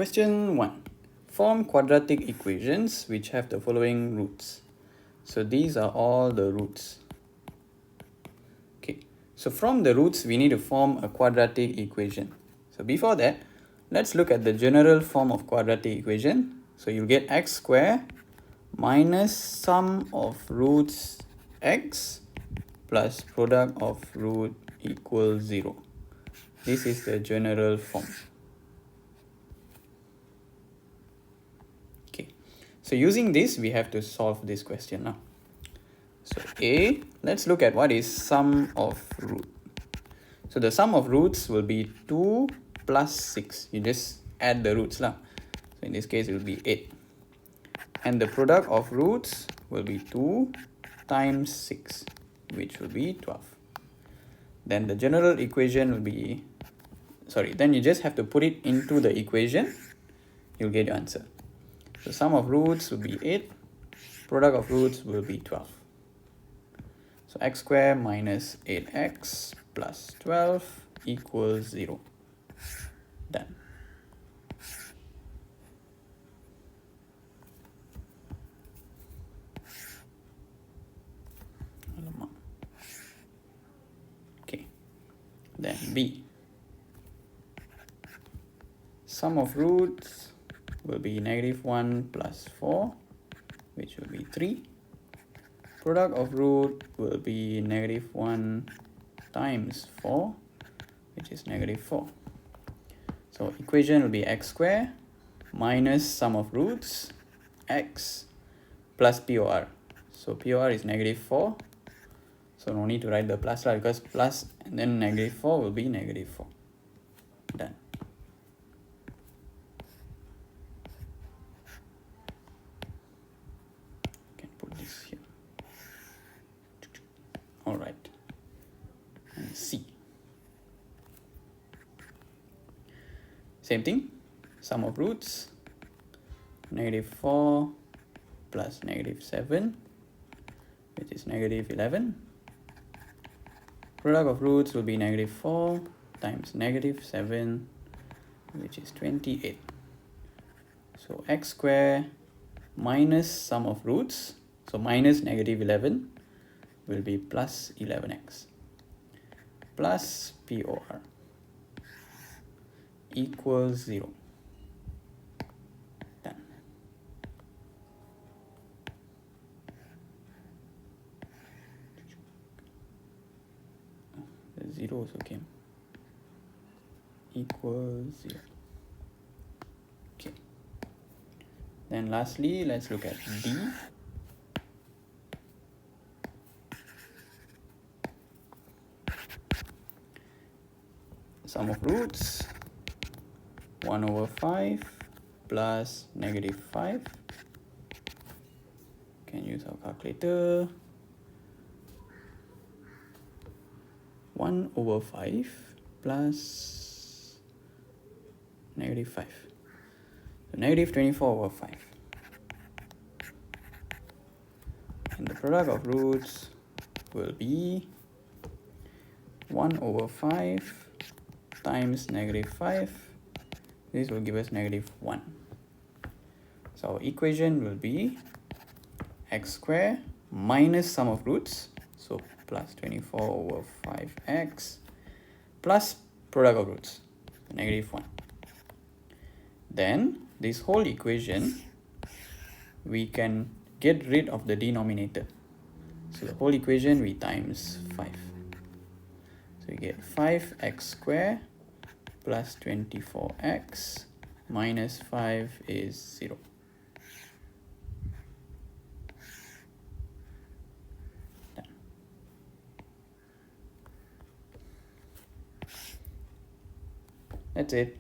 Question 1. Form quadratic equations which have the following roots. So these are all the roots. Okay, so from the roots we need to form a quadratic equation. So before that, let's look at the general form of quadratic equation. So you get x square minus sum of roots x plus product of root equals 0. This is the general form. So using this, we have to solve this question now. So A, let's look at what is sum of root. So the sum of roots will be 2 plus 6. You just add the roots lah. So in this case, it will be 8. And the product of roots will be 2 times 6, which will be 12. Then the general equation will be, then you just have to put it into the equation. You'll get your answer. So sum of roots will be 8, product of roots will be 12. So x squared minus 8x plus 12 equals 0. Done. Okay, then B. Sum of roots will be -1 plus 4, which will be 3. Product of root will be -1 times 4, which is -4. So equation will be x squared minus sum of roots x plus POR. So POR is -4. So no need to write the plus lah, because plus and then -4 will be -4. Done. Alright, and C. Same thing, sum of roots, -4 plus -7, which is -11. Product of roots will be -4 times -7, which is 28. So x squared minus sum of roots, so minus -11, will be plus 11x plus POR equals 0. Done. The 0 also came. Equals 0. Okay. Then lastly, let's look at D. Sum of roots 1/5 plus -5. Can use our calculator. 1/5 plus -5. So -24/5. And the product of roots will be 1/5 times -5. This will give us -1. So our equation will be x squared minus sum of roots, so plus 24/5x plus product of roots, -1. Then this whole equation, we can get rid of the denominator. So the whole equation we times 5. So we get 5x squared plus 24x minus 5 is 0. Done. That's it.